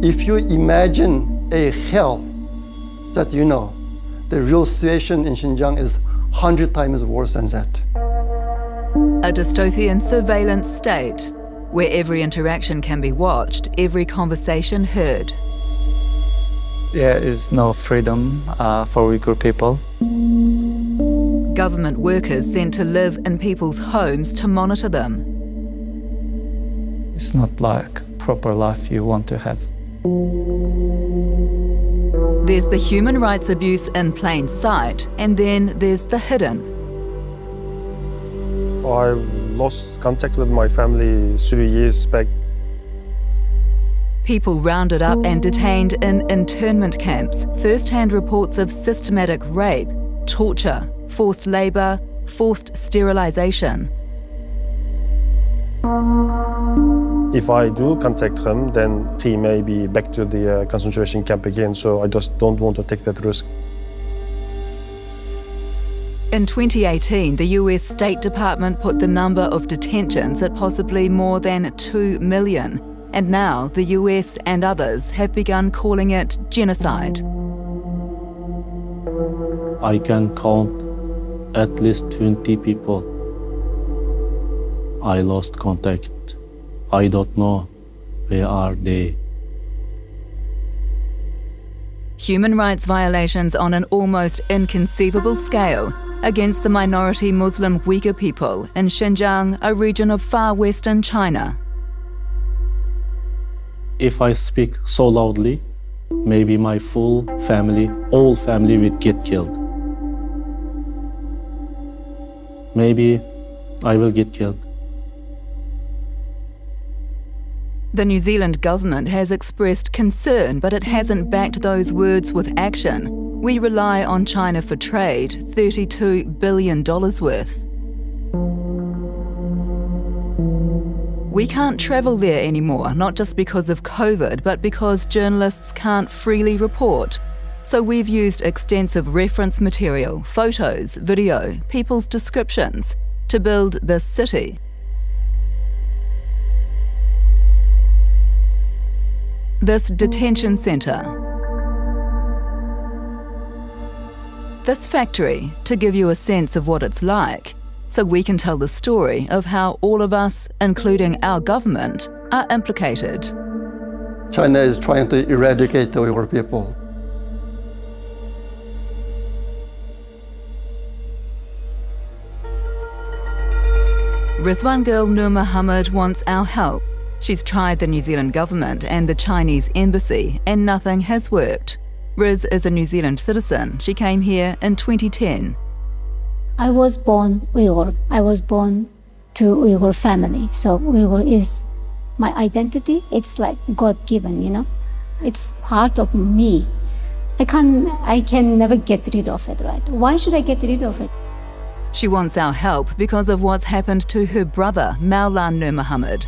If you imagine a hell that you know, the real situation in Xinjiang is 100 times worse than that. A dystopian surveillance state where every interaction can be watched, every conversation heard. There is no freedom for Uyghur people. Government workers sent to live in people's homes to monitor them. It's not like proper life you want to have. There's the human rights abuse in plain sight, and then there's the hidden. I lost contact with my family 3 years back. People rounded up and detained in internment camps, first-hand reports of systematic rape, torture, forced labour, forced sterilisation. If I do contact him, then he may be back to the concentration camp again, so I just don't want to take that risk. In 2018, the US State Department put the number of detentions at possibly more than 2 million, and now the US and others have begun calling it genocide. I can count at least 20 people. I lost contact. I don't know where are they. Human rights violations on an almost inconceivable scale against the minority Muslim Uyghur people in Xinjiang, a region of far western China. If I speak so loudly, maybe my full family, all family will get killed. Maybe I will get killed. The New Zealand government has expressed concern, but it hasn't backed those words with action. We rely on China for trade, $32 billion worth. We can't travel there anymore, not just because of COVID, but because journalists can't freely report. So we've used extensive reference material, photos, video, people's descriptions to build this city. This detention centre. This factory, to give you a sense of what it's like, so we can tell the story of how all of us, including our government, are implicated. China is trying to eradicate the Uyghur people. Rizwan girl Nur Muhammad wants our help. She's tried the New Zealand government and the Chinese embassy, and nothing has worked. Riz is a New Zealand citizen. She came here in 2010. I was born Uyghur. I was born to Uyghur family. So Uyghur is my identity. It's like God-given, you know. It's part of me. I can never get rid of it, right? Why should I get rid of it? She wants our help because of what's happened to her brother, Maulan Nur Muhammad.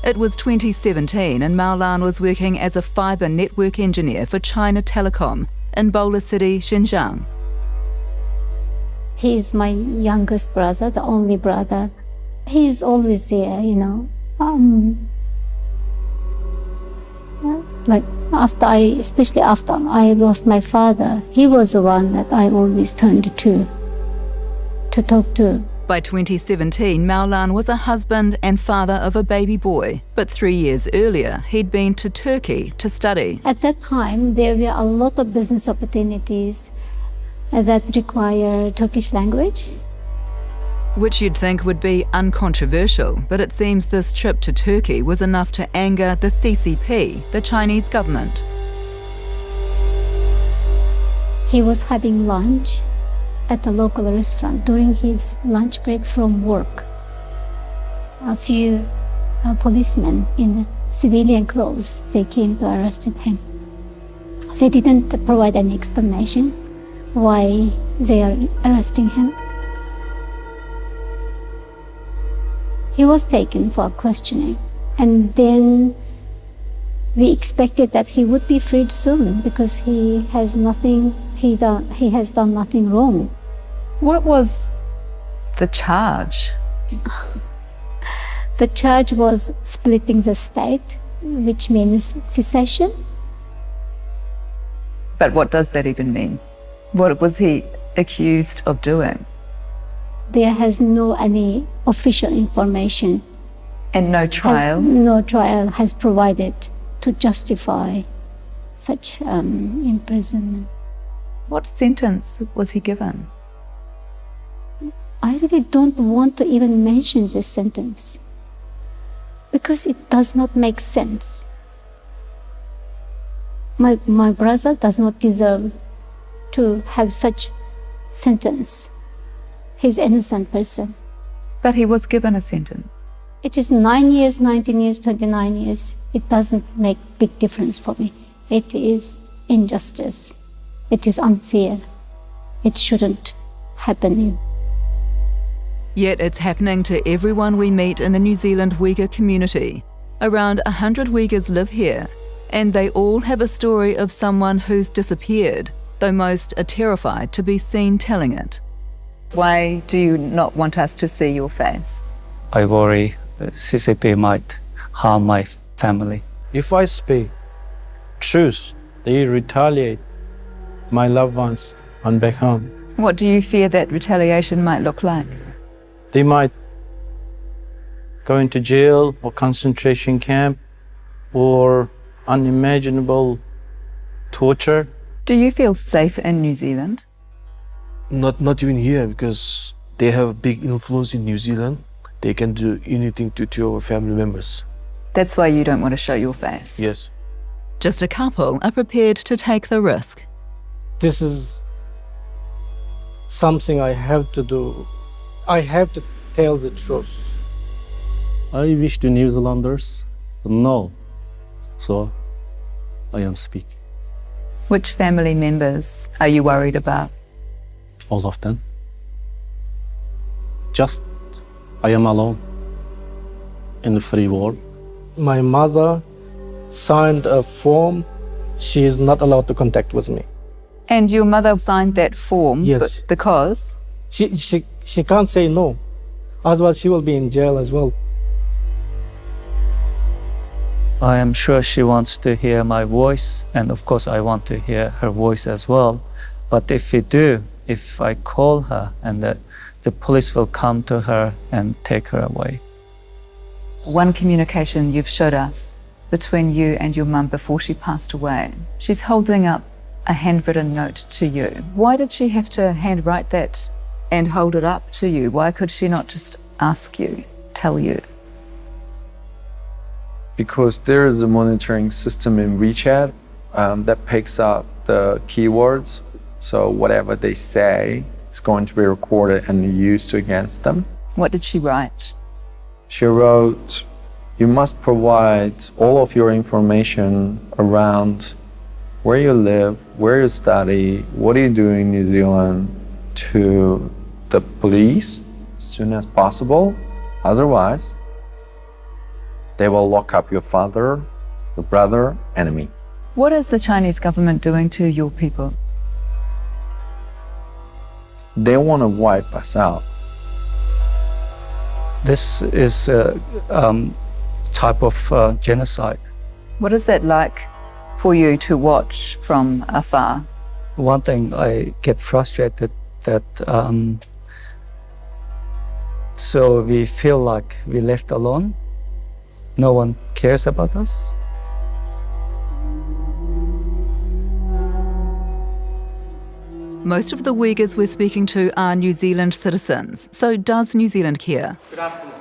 It was 2017 and Maulan was working as a fibre network engineer for China Telecom in Bowler City, Xinjiang. He's my youngest brother, the only brother. He's always there, you know. Like especially after I lost my father, he was the one that I always turned to talk to. By 2017, Maulan was a husband and father of a baby boy, but 3 years earlier, he'd been to Turkey to study. At that time, there were a lot of business opportunities that require Turkish language. Which you'd think would be uncontroversial, but it seems this trip to Turkey was enough to anger the CCP, the Chinese government. He was having lunch at a local restaurant during his lunch break from work. A few policemen in civilian clothes, they came to arrest him. They didn't provide any explanation why they are arresting him. He was taken for questioning, and then we expected that he would be freed soon because he has done nothing wrong. What was the charge? The charge was splitting the state, which means secession, But what does that even mean? What was he accused of doing? There has no any official information. And no trial? No trial has provided to justify such imprisonment. What sentence was he given? I really don't want to even mention this sentence because it does not make sense. My brother does not deserve to have such sentence. He's an innocent person. But he was given a sentence. It is 9 years, 19 years, 29 years. It doesn't make big difference for me. It is injustice. It is unfair. It shouldn't happen. Yet it's happening to everyone we meet in the New Zealand Uyghur community. Around 100 Uyghurs live here, and they all have a story of someone who's disappeared, though most are terrified to be seen telling it. Why do you not want us to see your face? I worry that CCP might harm my family. If I speak truth, they retaliate my loved ones on back home. What do you fear that retaliation might look like? They might go into jail or concentration camp or unimaginable torture. Do you feel safe in New Zealand? Not even here, because they have a big influence in New Zealand. They can do anything to your family members. That's why you don't want to show your face? Yes. Just a couple are prepared to take the risk. This is something I have to do. I have to tell the truth. I wish the New Zealanders know, so I am speaking. Which family members are you worried about? All of them. Just I am alone in the free world. My mother signed a form. She is not allowed to contact with me. And your mother signed that form? Yes. Because? She can't say no. Otherwise she will be in jail as well. I am sure she wants to hear my voice, and of course I want to hear her voice as well. But if I call her, and the police will come to her and take her away. One communication you've showed us between you and your mum before she passed away, she's holding up a handwritten note to you. Why did she have to handwrite that and hold it up to you? Why could she not just ask you, tell you? Because there is a monitoring system in WeChat that picks up the keywords. So whatever they say is going to be recorded and used against them. What did she write? She wrote, you must provide all of your information around where you live, where you study, what are you doing in New Zealand to the police as soon as possible. Otherwise, they will lock up your father, your brother, and me. What is the Chinese government doing to your people? They want to wipe us out. This is a type of genocide. What is that like for you to watch from afar? One thing I get frustrated that so we feel like we're left alone. No one cares about us. Most of the Uyghurs we're speaking to are New Zealand citizens. So does New Zealand care? Good afternoon.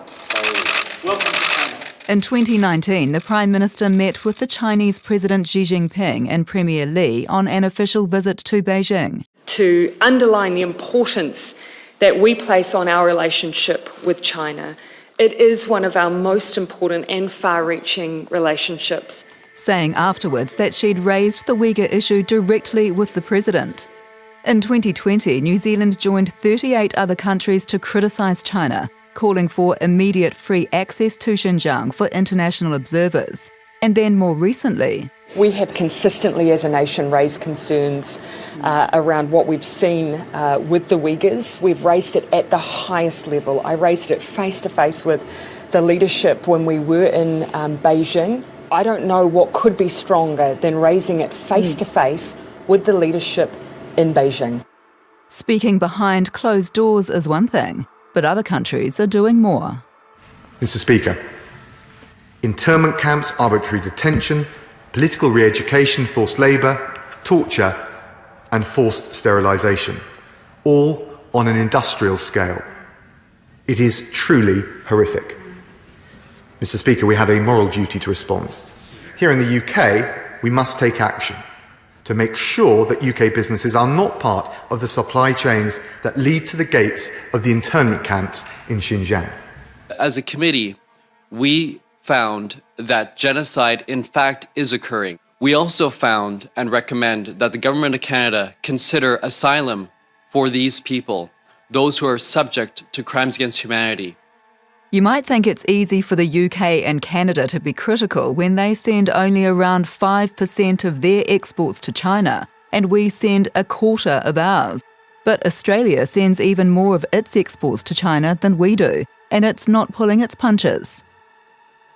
Welcome to China. In 2019, the Prime Minister met with the Chinese President Xi Jinping and Premier Li on an official visit to Beijing. To underline the importance that we place on our relationship with China, it is one of our most important and far-reaching relationships. Saying afterwards that she'd raised the Uyghur issue directly with the President. In 2020, New Zealand joined 38 other countries to criticise China, calling for immediate free access to Xinjiang for international observers. And then more recently, we have consistently as a nation raised concerns around what we've seen with the Uyghurs. We've raised it at the highest level. I raised it face to face with the leadership when we were in Beijing. I don't know what could be stronger than raising it face to face with the leadership in Beijing. Speaking behind closed doors is one thing, but other countries are doing more. Mr. Speaker, internment camps, arbitrary detention, political re-education, forced labour, torture and forced sterilisation, all on an industrial scale. It is truly horrific. Mr. Speaker, we have a moral duty to respond. Here in the UK, we must take action to make sure that UK businesses are not part of the supply chains that lead to the gates of the internment camps in Xinjiang. As a committee, we found that genocide in fact is occurring. We also found and recommend that the Government of Canada consider asylum for these people, those who are subject to crimes against humanity. You might think it's easy for the UK and Canada to be critical when they send only around 5% of their exports to China, and we send a quarter of ours. But Australia sends even more of its exports to China than we do, and it's not pulling its punches.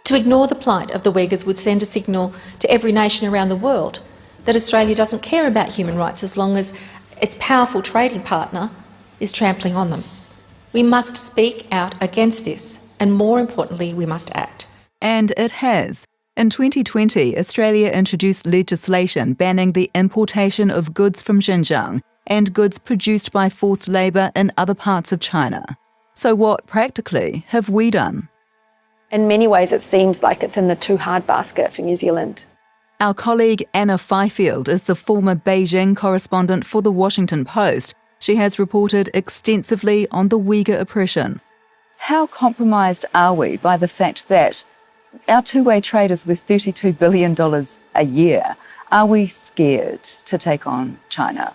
To ignore the plight of the Uyghurs would send a signal to every nation around the world that Australia doesn't care about human rights as long as its powerful trading partner is trampling on them. We must speak out against this, and more importantly, we must act. And it has. In 2020, Australia introduced legislation banning the importation of goods from Xinjiang and goods produced by forced labour in other parts of China. So what, practically, have we done? In many ways, it seems like it's in the too hard basket for New Zealand. Our colleague Anna Fifield is the former Beijing correspondent for The Washington Post. She has reported extensively on the Uyghur oppression. How compromised are we by the fact that our two-way trade is worth $32 billion a year? Are we scared to take on China?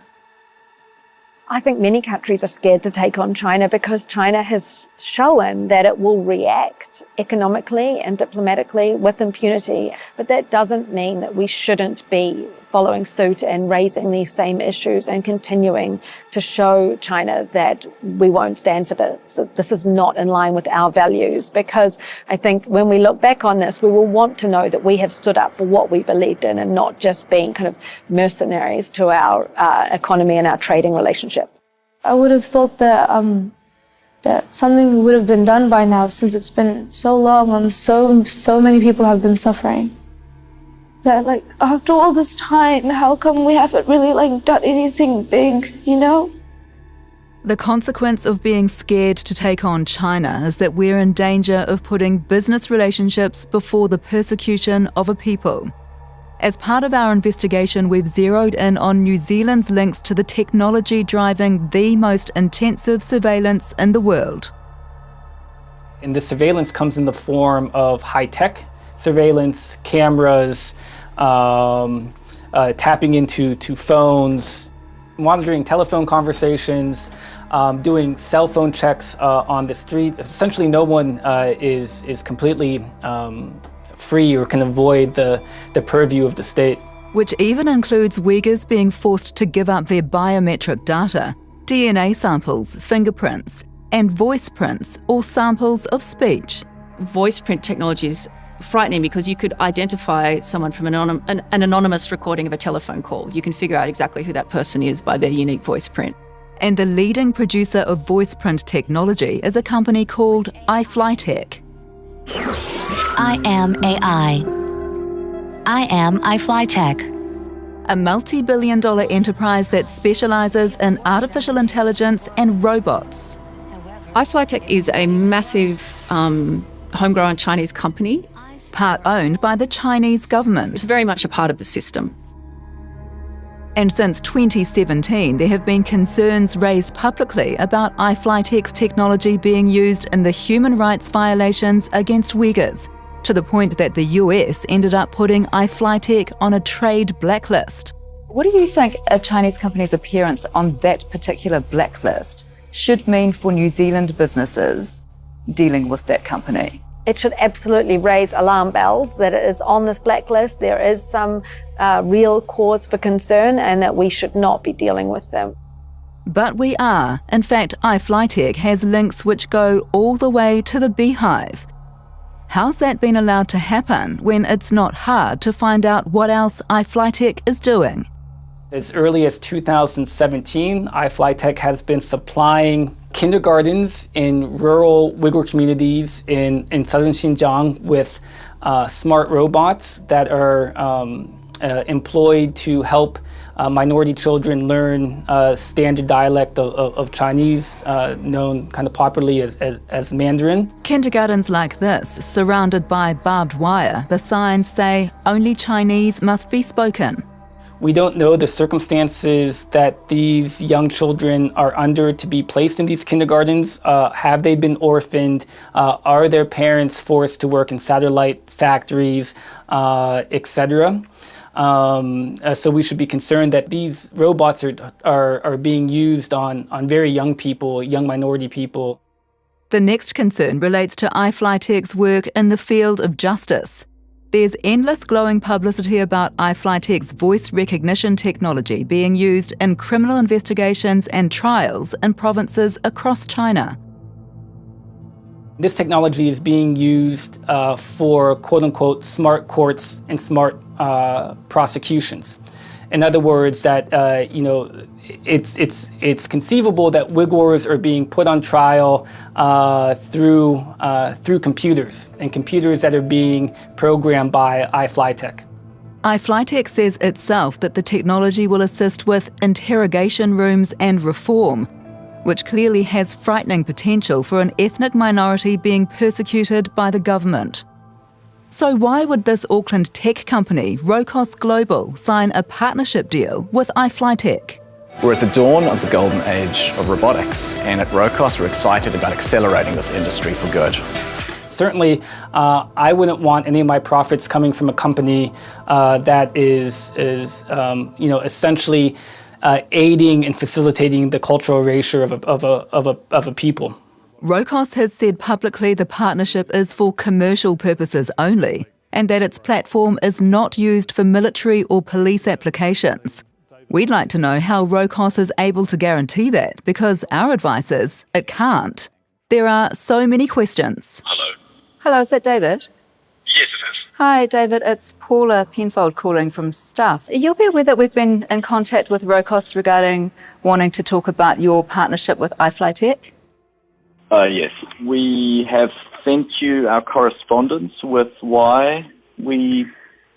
I think many countries are scared to take on China because China has shown that it will react economically and diplomatically with impunity. But that doesn't mean that we shouldn't be following suit and raising these same issues and continuing to show China that we won't stand for this. This is not in line with our values, because I think when we look back on this, we will want to know that we have stood up for what we believed in and not just being kind of mercenaries to our economy and our trading relationship. I would have thought that that something would have been done by now, since it's been so long and so many people have been suffering. That, like, after all this time, how come we haven't really, done anything big, you know? The consequence of being scared to take on China is that we're in danger of putting business relationships before the persecution of a people. As part of our investigation, we've zeroed in on New Zealand's links to the technology driving the most intensive surveillance in the world. And this surveillance comes in the form of high-tech surveillance, cameras, tapping into phones, monitoring telephone conversations, doing cell phone checks on the street. Essentially, no one is completely free or can avoid the purview of the state. Which even includes Uyghurs being forced to give up their biometric data, DNA samples, fingerprints, and voice prints or samples of speech. Voice print technology is frightening because you could identify someone from an anonymous recording of a telephone call. You can figure out exactly who that person is by their unique voice print. And the leading producer of voice print technology is a company called iFlyTech. I am AI. I am iFlyTech. A multi-billion-dollar enterprise that specialises in artificial intelligence and robots. iFlyTech is a massive homegrown Chinese company. Part owned by the Chinese government. It's very much a part of the system. And since 2017, there have been concerns raised publicly about iFlyTech's technology being used in the human rights violations against Uyghurs, to the point that the US ended up putting iFlyTech on a trade blacklist. What do you think a Chinese company's appearance on that particular blacklist should mean for New Zealand businesses dealing with that company? It should absolutely raise alarm bells that it is on this blacklist. There is some real cause for concern and that we should not be dealing with them. But we are. In fact, iFlyTech has links which go all the way to the Beehive. How's that been allowed to happen when it's not hard to find out what else iFlyTech is doing? As early as 2017, iFlyTech has been supplying kindergartens in rural Uyghur communities in southern Xinjiang with smart robots that are employed to help minority children learn standard dialect of Chinese, known kind of popularly as Mandarin. Kindergartens like this, surrounded by barbed wire, the signs say only Chinese must be spoken. We don't know the circumstances that these young children are under to be placed in these kindergartens. Have they been orphaned? Are their parents forced to work in satellite factories, etc.? So we should be concerned that these robots are being used on very young people, young minority people. The next concern relates to iFlyTech's work in the field of justice. There's endless glowing publicity about iFlyTech's voice recognition technology being used in criminal investigations and trials in provinces across China. This technology is being used for quote-unquote smart courts and smart prosecutions. In other words, that it's conceivable that Uyghurs are being put on trial through computers, and computers that are being programmed by iFlyTech. iFlyTech says itself that the technology will assist with interrogation rooms and reform, which clearly has frightening potential for an ethnic minority being persecuted by the government. So why would this Auckland tech company, Rokos Global, sign a partnership deal with iFlyTech? We're at the dawn of the golden age of robotics, and at Rokos we're excited about accelerating this industry for good. Certainly, I wouldn't want any of my profits coming from a company that is essentially aiding and facilitating the cultural erasure of a people. Rokos has said publicly the partnership is for commercial purposes only, and that its platform is not used for military or police applications. We'd like to know how Rokos is able to guarantee that, because our advice is it can't. There are so many questions. Hello, is that David? Yes, it is. Hi, David. It's Paula Penfold calling from Stuff. You'll be aware that we've been in contact with Rokos regarding wanting to talk about your partnership with iFlyTech. Yes. We have sent you our correspondence with why we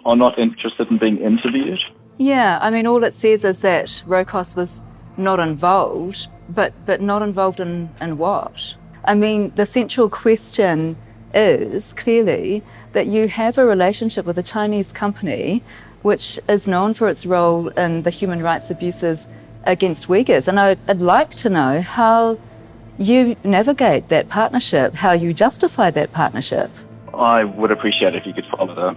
are not interested in being interviewed. Yeah, I mean, all it says is that Rokos was not involved, but not involved in what? I mean, the central question is clearly that you have a relationship with a Chinese company which is known for its role in the human rights abuses against Uyghurs. And I'd like to know how you navigate that partnership, how you justify that partnership. I would appreciate it if you could follow the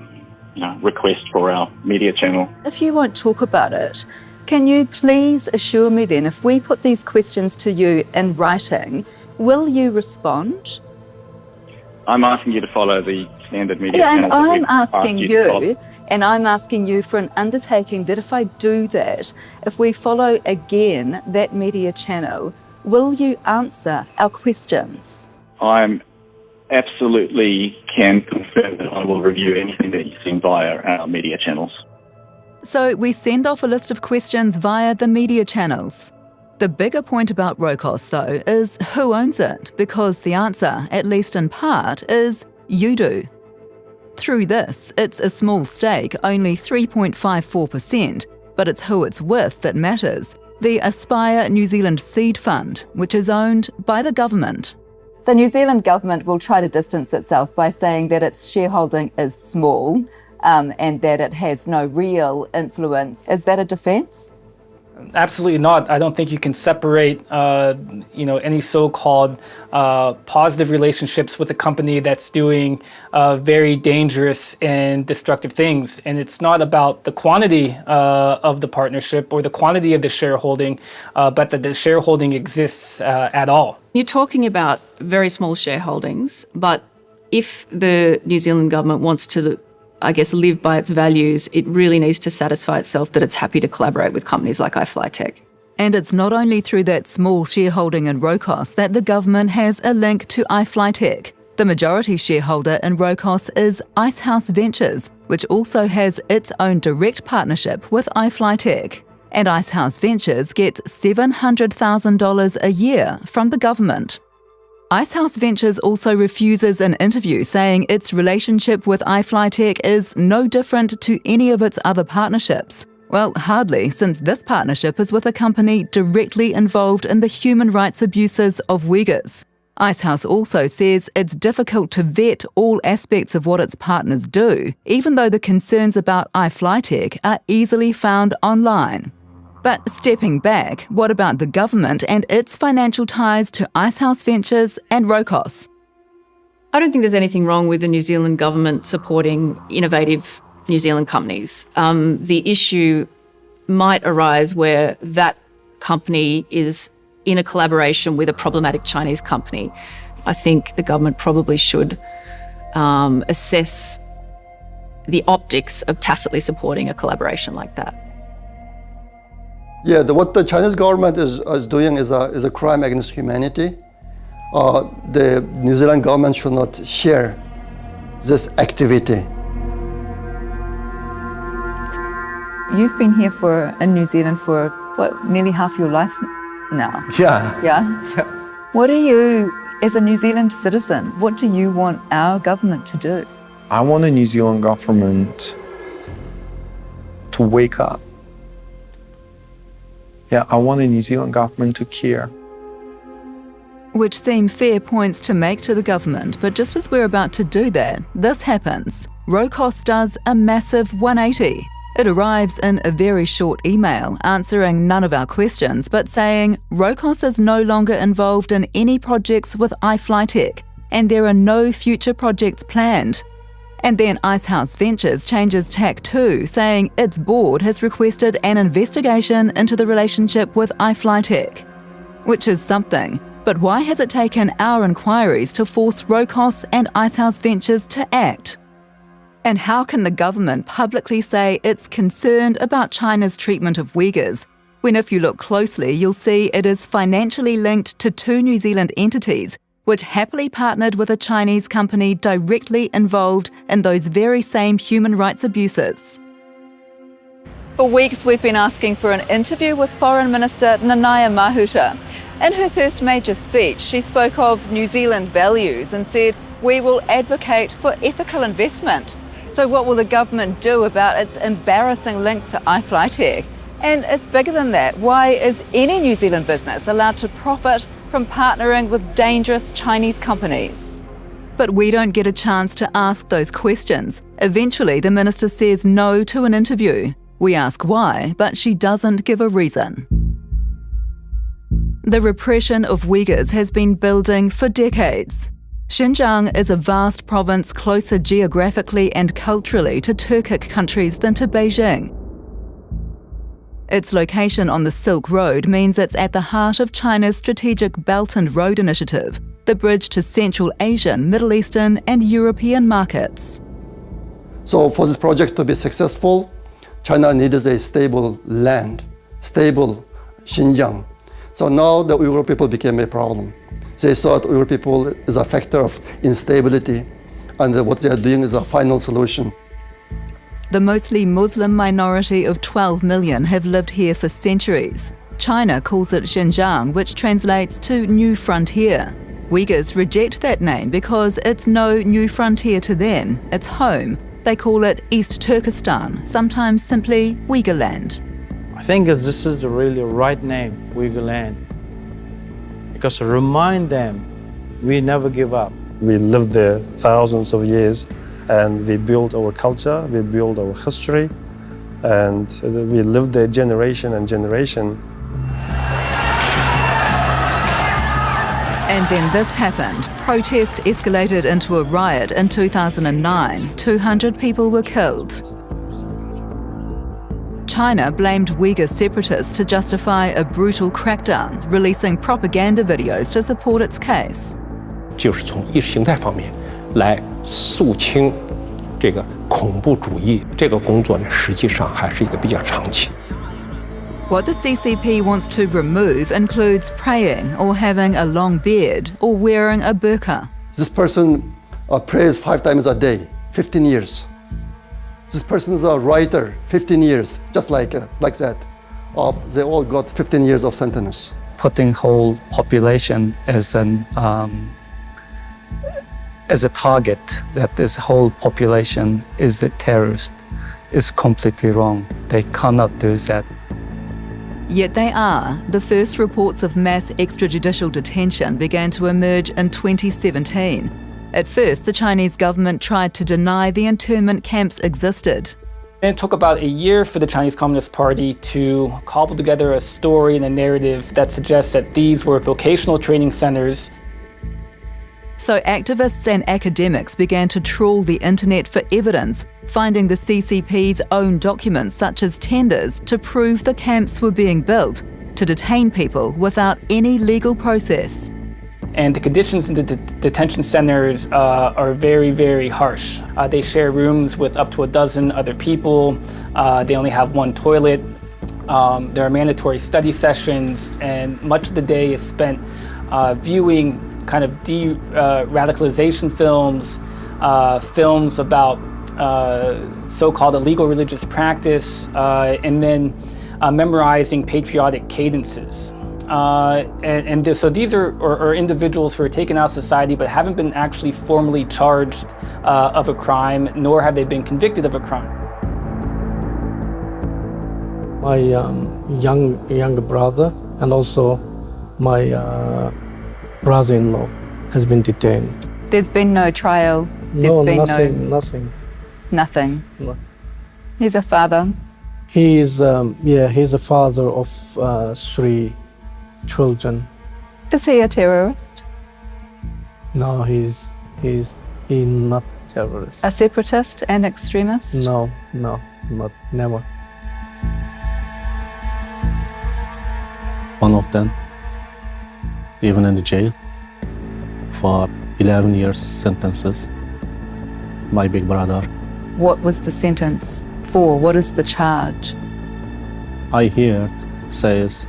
request for our media channel. If you won't talk about it, can you please assure me then, if we put these questions to you in writing, will you respond? I'm asking you to follow the standard media Yeah, and channels. I'm asking you for an undertaking that if I do that, if we follow again that media channel, will you answer our questions? I'm absolutely can confirm that I will review anything that you send via our media channels. So we send off a list of questions via the media channels. The bigger point about Rokos, though, is who owns it, because the answer, at least in part, is you do. Through this, it's a small stake, only 3.54%, but it's who it's with that matters. The Aspire New Zealand Seed Fund, which is owned by the government. The New Zealand government will try to distance itself by saying that its shareholding is small and that it has no real influence. Is that a defence? Absolutely not. I don't think you can separate, any so-called positive relationships with a company that's doing very dangerous and destructive things. And it's not about the quantity of the partnership or the quantity of the shareholding, but that the shareholding exists at all. You're talking about very small shareholdings, but if the New Zealand government wants to live by its values, it really needs to satisfy itself that it's happy to collaborate with companies like iFlyTech. And it's not only through that small shareholding in Rokos that the government has a link to iFlyTech. The majority shareholder in Rokos is Icehouse Ventures, which also has its own direct partnership with iFlyTech. And Icehouse Ventures gets $700,000 a year from the government. Icehouse Ventures also refuses an interview, saying its relationship with iFlyTech is no different to any of its other partnerships. Well, hardly, since this partnership is with a company directly involved in the human rights abuses of Uyghurs. Icehouse also says it's difficult to vet all aspects of what its partners do, even though the concerns about iFlyTech are easily found online. But stepping back, what about the government and its financial ties to Icehouse Ventures and Rokos? I don't think there's anything wrong with the New Zealand government supporting innovative New Zealand companies. The issue might arise where that company is in a collaboration with a problematic Chinese company. I think the government probably should assess the optics of tacitly supporting a collaboration like that. Yeah, what the Chinese government is doing is a crime against humanity. The New Zealand government should not share this activity. You've been here in New Zealand for, what, nearly half your life now? Yeah. Yeah? What do you, as a New Zealand citizen, what do you want our government to do? I want the New Zealand government to wake up. Yeah, I want the New Zealand government to care. Which seem fair points to make to the government, but just as we're about to do that, this happens. Rokos does a massive 180. It arrives in a very short email, answering none of our questions, but saying Rokos is no longer involved in any projects with iFlyTech, and there are no future projects planned. And then Icehouse Ventures changes tack too, saying its board has requested an investigation into the relationship with iFlyTech. Which is something, but why has it taken our inquiries to force Rokos and Icehouse Ventures to act? And how can the government publicly say it's concerned about China's treatment of Uyghurs, when if you look closely you'll see it is financially linked to two New Zealand entities which happily partnered with a Chinese company directly involved in those very same human rights abuses. For weeks we've been asking for an interview with Foreign Minister Nanaia Mahuta. In her first major speech, she spoke of New Zealand values and said, "We will advocate for ethical investment." So what will the government do about its embarrassing links to iFlyTech? And it's bigger than that. Why is any New Zealand business allowed to profit from partnering with dangerous Chinese companies? But we don't get a chance to ask those questions. Eventually, the minister says no to an interview. We ask why, but she doesn't give a reason. The repression of Uyghurs has been building for decades. Xinjiang is a vast province closer geographically and culturally to Turkic countries than to Beijing. Its location on the Silk Road means it's at the heart of China's strategic Belt and Road Initiative, the bridge to Central Asian, Middle Eastern and European markets. So for this project to be successful, China needed a stable land, stable Xinjiang. So now the Uyghur people became a problem. They thought Uyghur people is a factor of instability, and what they are doing is a final solution. The mostly Muslim minority of 12 million have lived here for centuries. China calls it Xinjiang, which translates to New Frontier. Uyghurs reject that name because it's no new frontier to them, it's home. They call it East Turkestan, sometimes simply Uyghur land. I think this is the really right name, Uyghur land. Because to remind them, we never give up. We lived there thousands of years, and we built our culture, we built our history, and we lived there generation and generation. And then this happened. Protest escalated into a riot in 2009. 200 people were killed. China blamed Uyghur separatists to justify a brutal crackdown, releasing propaganda videos to support its case. 就是从意识形态方面来肃清这个恐怖主义，这个工作呢，实际上还是一个比较长期。 What the CCP wants to remove includes praying or having a long beard or wearing a burqa. This person prays 5 times a day, 15 years. This person is a writer, 15 years, just like that. they all got 15 years of sentence. Putting whole population as a target, that this whole population is a terrorist, is completely wrong. They cannot do that. Yet they are. The first reports of mass extrajudicial detention began to emerge in 2017. At first, the Chinese government tried to deny the internment camps existed. It took about a year for the Chinese Communist Party to cobble together a story and a narrative that suggests that these were vocational training centers. So activists and academics began to trawl the internet for evidence, finding the CCP's own documents such as tenders to prove the camps were being built to detain people without any legal process. And the conditions in the detention centers are very, very harsh. They share rooms with up to a dozen other people. They only have one toilet. There are mandatory study sessions, and much of the day is spent viewing kind of de-radicalization films, films about so-called illegal religious practice, and then memorizing patriotic cadences. So these are individuals who are taken out of society but haven't been actually formally charged of a crime, nor have they been convicted of a crime. My younger brother and also my brother-in-law has been detained. There's been no trial? Nothing. Nothing? No. He's a father? He's a father of 3 children. Is he a terrorist? No, he's not a terrorist. A separatist and extremist? No, never. One of them, even in the jail, for 11 years sentences. My big brother. What was the sentence for? What is the charge? I heard says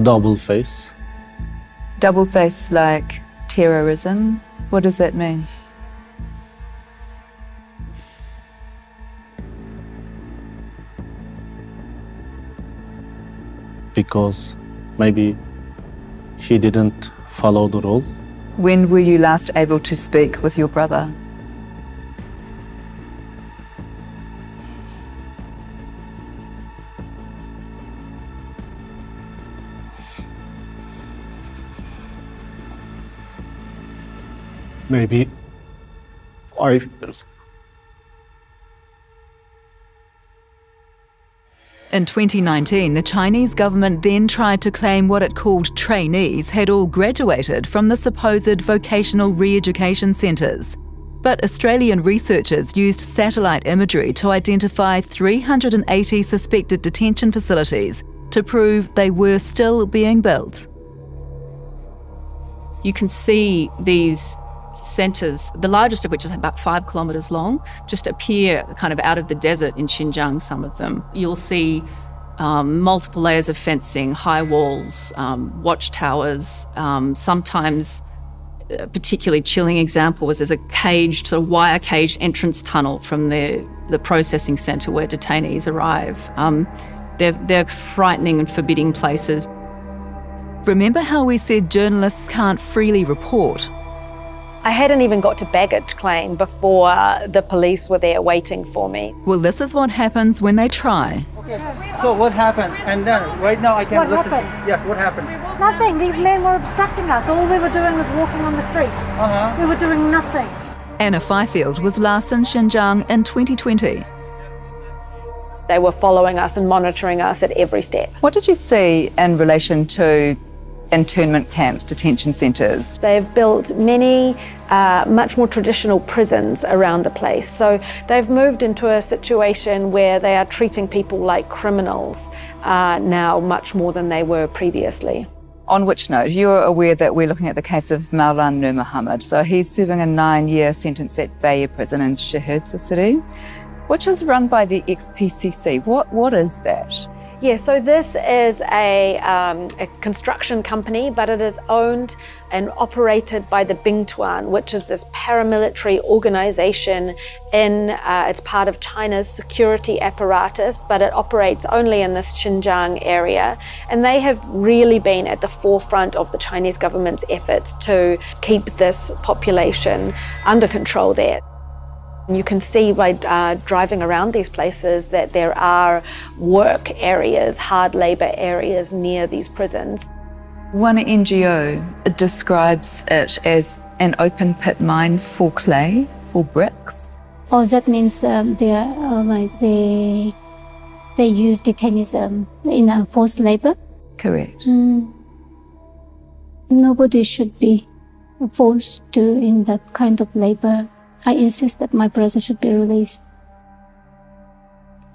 double face. Double face like terrorism? What does that mean? Because maybe he didn't follow the rule. When were you last able to speak with your brother? Maybe 5 years. In 2019, the Chinese government then tried to claim what it called trainees had all graduated from the supposed vocational re-education centres. But Australian researchers used satellite imagery to identify 380 suspected detention facilities to prove they were still being built. You can see these centres, the largest of which is about 5 kilometres long, just appear kind of out of the desert in Xinjiang, some of them. You'll see multiple layers of fencing, high walls, watchtowers. Sometimes a particularly chilling example was there's a caged, sort of wire-caged entrance tunnel from the processing centre where detainees arrive. They're frightening and forbidding places. Remember how we said journalists can't freely report? I hadn't even got to baggage claim before the police were there waiting for me. Well, this is what happens when they try. Okay, so what happened? And then right now I can listen to... Yes, what happened? Nothing. These men were obstructing us. All we were doing was walking on the street. We were doing nothing. Anna Fifield was last in Xinjiang in 2020. They were following us and monitoring us at every step. What did you see in relation to internment camps, detention centres? They've built many much more traditional prisons around the place. So they've moved into a situation where they are treating people like criminals now much more than they were previously. On which note, you're aware that we're looking at the case of Maulan Nur Muhammad. So he's serving a 9-year sentence at Bayer Prison in Shahidsa City, which is run by the ex-PCC. What is that? Yeah, so this is a construction company, but it is owned and operated by the Bingtuan, which is this paramilitary organization it's part of China's security apparatus, but it operates only in this Xinjiang area. And they have really been at the forefront of the Chinese government's efforts to keep this population under control there. You can see by driving around these places that there are work areas, hard labor areas near these prisons. One NGO describes it as an open pit mine for clay, for bricks. Oh, that means they use detainees in forced labor? Correct. Nobody should be forced to in that kind of labor. I insist that my brother should be released.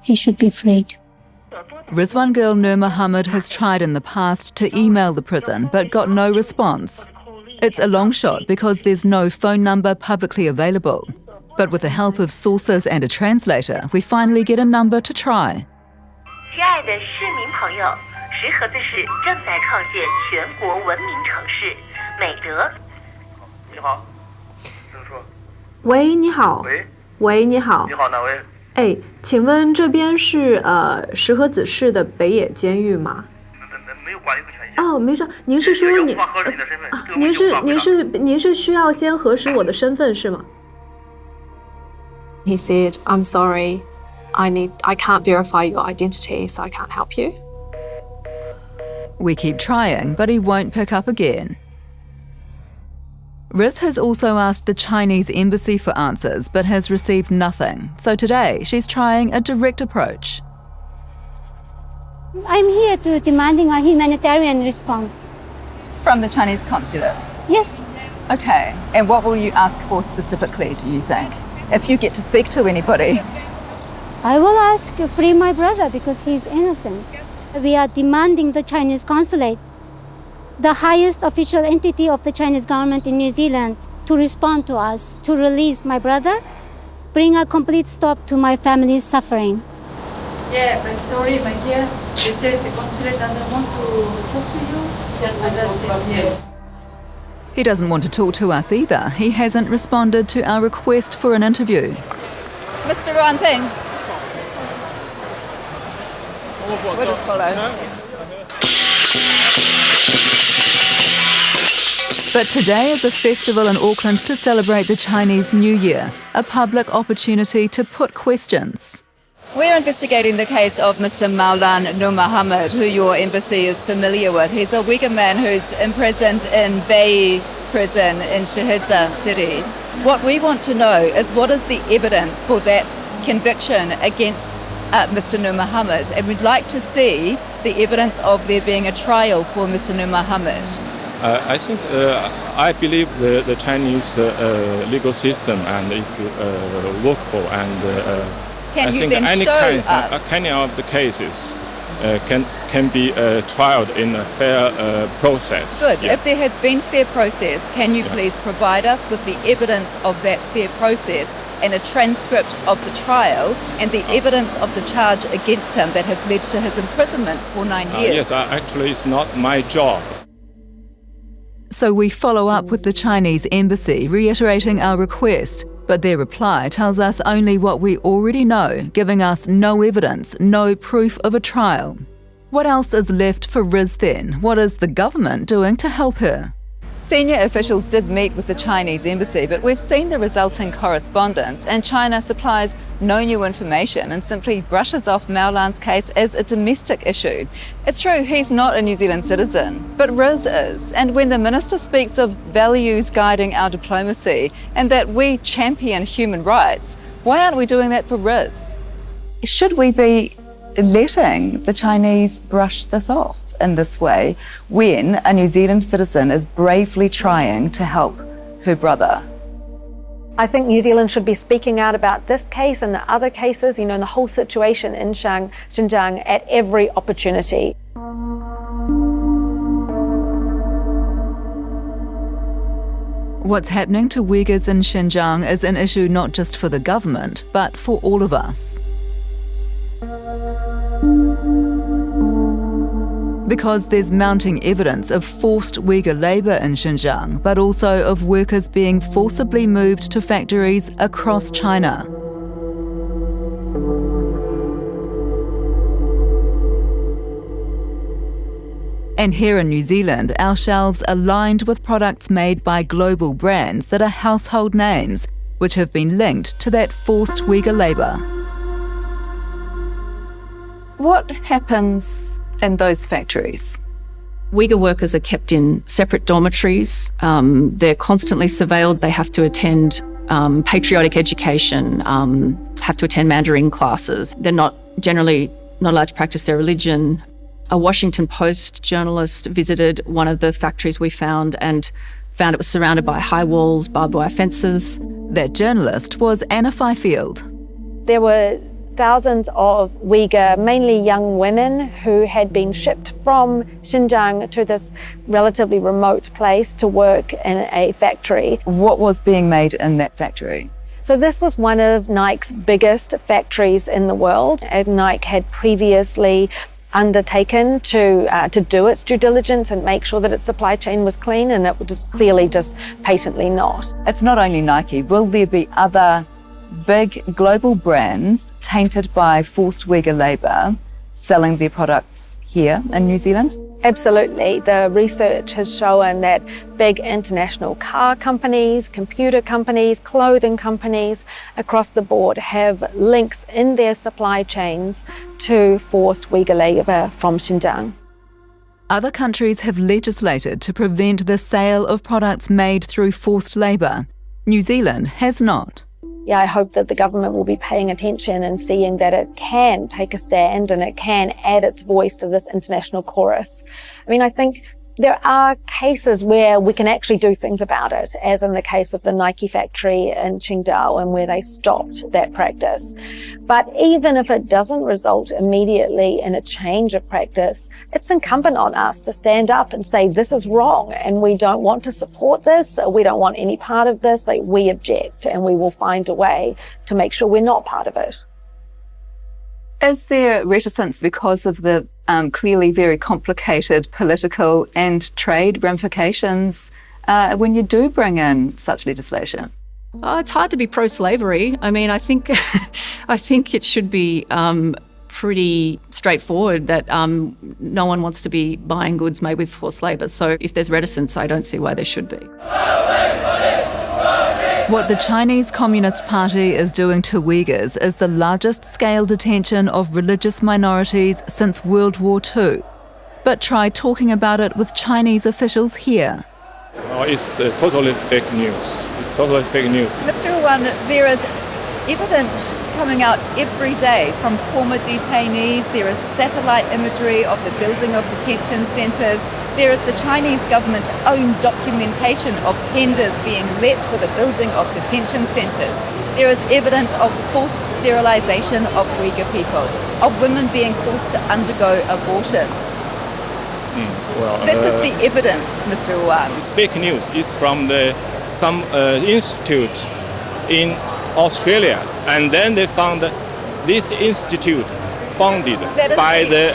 He should be freed. Rizwan girl Nur Muhammad has tried in the past to email the prison but got no response. It's a long shot because there's no phone number publicly available. But with the help of sources and a translator, we finally get a number to try. 亲爱的市民朋友，石河子市正在创建全国文明城市美德。你好，请说。喂，你好。喂，你好。你好，哪位？哎，请问这边是石河子市的北野监狱吗？没有管理的权限。哦，没事，您是说您是需要先核实我的身份是吗？ He said, "I'm sorry, I can't verify your identity, so I can't help you." We keep trying, but he won't pick up again. Riz has also asked the Chinese embassy for answers, but has received nothing. So today, she's trying a direct approach. I'm here to demanding a humanitarian response. From the Chinese consulate? Yes. Okay, and what will you ask for specifically, do you think? If you get to speak to anybody. I will ask free my brother because he's innocent. We are demanding the Chinese consulate, the highest official entity of the Chinese government in New Zealand, to respond to us, to release my brother, bring a complete stop to my family's suffering. Yeah, but sorry, my dear. They said the consulate doesn't want to talk to you. Yes. He doesn't want to talk to us either. He hasn't responded to our request for an interview. Mr. Ruan Ping. We'll just follow. But today is a festival in Auckland to celebrate the Chinese New Year, a public opportunity to put questions. We're investigating the case of Mr. Maulan Nur Muhammad, who your embassy is familiar with. He's a Uyghur man who's imprisoned in Bai prison in Shahidza city. What we want to know is what is the evidence for that conviction against Mr. Nur Muhammad, and we'd like to see the evidence of there being a trial for Mr. Nur Muhammad. I believe the Chinese legal system and is workable, and Can I you think then any show of the cases can be tried in a fair process. Good. Yeah. If there has been fair process, can you please provide us with the evidence of that fair process and a transcript of the trial and the evidence of the charge against him that has led to his imprisonment for 9 years? Yes, actually it's not my job. So we follow up with the Chinese embassy, reiterating our request, but their reply tells us only what we already know, giving us no evidence, no proof of a trial. What else is left for Riz then? What is the government doing to help her? Senior officials did meet with the Chinese embassy, but we've seen the resulting correspondence, and China supplies no new information and simply brushes off Maulan's case as a domestic issue. It's true, he's not a New Zealand citizen, but Riz is. And when the minister speaks of values guiding our diplomacy and that we champion human rights, why aren't we doing that for Riz? Should we be letting the Chinese brush this off in this way when a New Zealand citizen is bravely trying to help her brother? I think New Zealand should be speaking out about this case and the other cases, the whole situation in Xinjiang at every opportunity. What's happening to Uyghurs in Xinjiang is an issue not just for the government, but for all of us. Because there's mounting evidence of forced Uyghur labour in Xinjiang, but also of workers being forcibly moved to factories across China. And here in New Zealand, our shelves are lined with products made by global brands that are household names, which have been linked to that forced Uyghur labour. What happens in those factories? Uyghur workers are kept in separate dormitories. They're constantly surveilled. They have to attend patriotic education, have to attend Mandarin classes. They're generally not allowed to practice their religion. A Washington Post journalist visited one of the factories we found and found it was surrounded by high walls, barbed wire fences. That journalist was Anna Fifield. There were thousands of Uyghur, mainly young women, who had been shipped from Xinjiang to this relatively remote place to work in a factory. What was being made in that factory? So this was one of Nike's biggest factories in the world, and Nike had previously undertaken to do its due diligence and make sure that its supply chain was clean, and it was clearly just patently not. It's not only Nike. Will there be other big global brands tainted by forced Uyghur labour selling their products here in New Zealand? Absolutely. The research has shown that big international car companies, computer companies, clothing companies across the board have links in their supply chains to forced Uyghur labour from Xinjiang. Other countries have legislated to prevent the sale of products made through forced labour. New Zealand has not. Yeah, I hope that the government will be paying attention and seeing that it can take a stand and it can add its voice to this international chorus. I mean, I think there are cases where we can actually do things about it, as in the case of the Nike factory in Qingdao, and where they stopped that practice. But even if it doesn't result immediately in a change of practice, it's incumbent on us to stand up and say, this is wrong, and we don't want to support this, we don't want any part of this, we object, and we will find a way to make sure we're not part of it. Is there reticence because of the clearly very complicated political and trade ramifications when you do bring in such legislation? It's hard to be pro-slavery. I mean, I think it should be pretty straightforward that no one wants to be buying goods made with forced labour. So if there's reticence, I don't see why there should be. What the Chinese Communist Party is doing to Uyghurs is the largest scale detention of religious minorities since World War II. But try talking about it with Chinese officials here. It's totally fake news. It's totally fake news. Mr. Wan, there is evidence coming out every day from former detainees. There is satellite imagery of the building of detention centres. There is the Chinese government's own documentation of tenders being let for the building of detention centres. There is evidence of forced sterilisation of Uyghur people, of women being forced to undergo abortions. This is the evidence, Mr. Wan. It's fake news. It's from some institute in Australia, and then they found this institute funded by the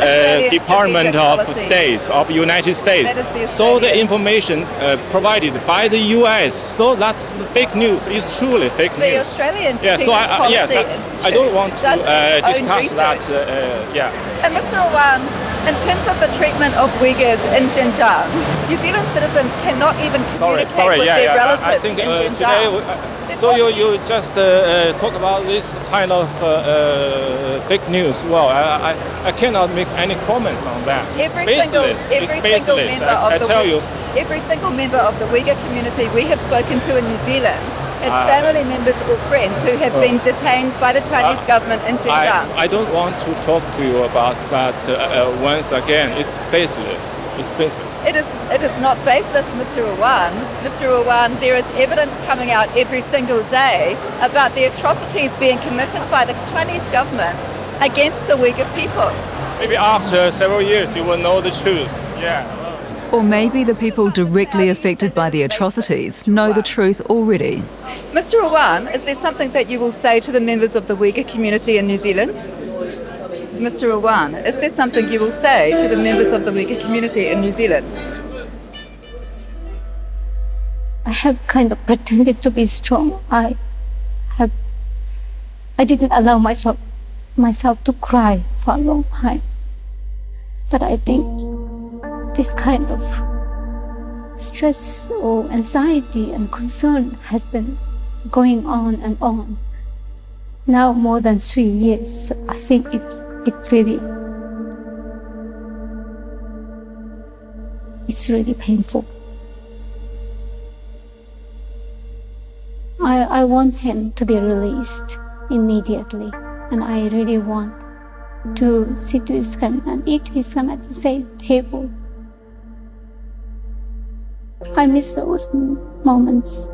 Department of States of United States. So the information provided by the US, so that's the fake news. It's truly fake news. The Australian I don't want to discuss that. And Mr. Wan, in terms of the treatment of Uyghurs in Xinjiang, New Zealand citizens cannot even communicate with their relatives I think in Xinjiang. today, so you just talk about this kind of fake news. Well, I cannot make any comments on that. It's baseless. Every single member of the Uyghur community we have spoken to in New Zealand is family members or friends who have been detained by the Chinese government in Xinjiang. I don't want to talk to you about that once again. It's baseless. It's baseless. It is not baseless, Mr. Wan. Mr. Wan, there is evidence coming out every single day about the atrocities being committed by the Chinese government against the Uyghur people. Maybe after several years you will know the truth. Yeah. Or maybe the people directly affected by the atrocities know the truth already. Mr. Wan, is there something that you will say to the members of the Uyghur community in New Zealand? Mr. Awan, is there something you will say to the members of the Uyghur community in New Zealand? I have kind of pretended to be strong. I didn't allow myself to cry for a long time. But I think this kind of stress or anxiety and concern has been going on and on. Now more than 3 years. So I think it's really painful. I want him to be released immediately, and I really want to sit with him and eat with him at the same table. I miss those moments.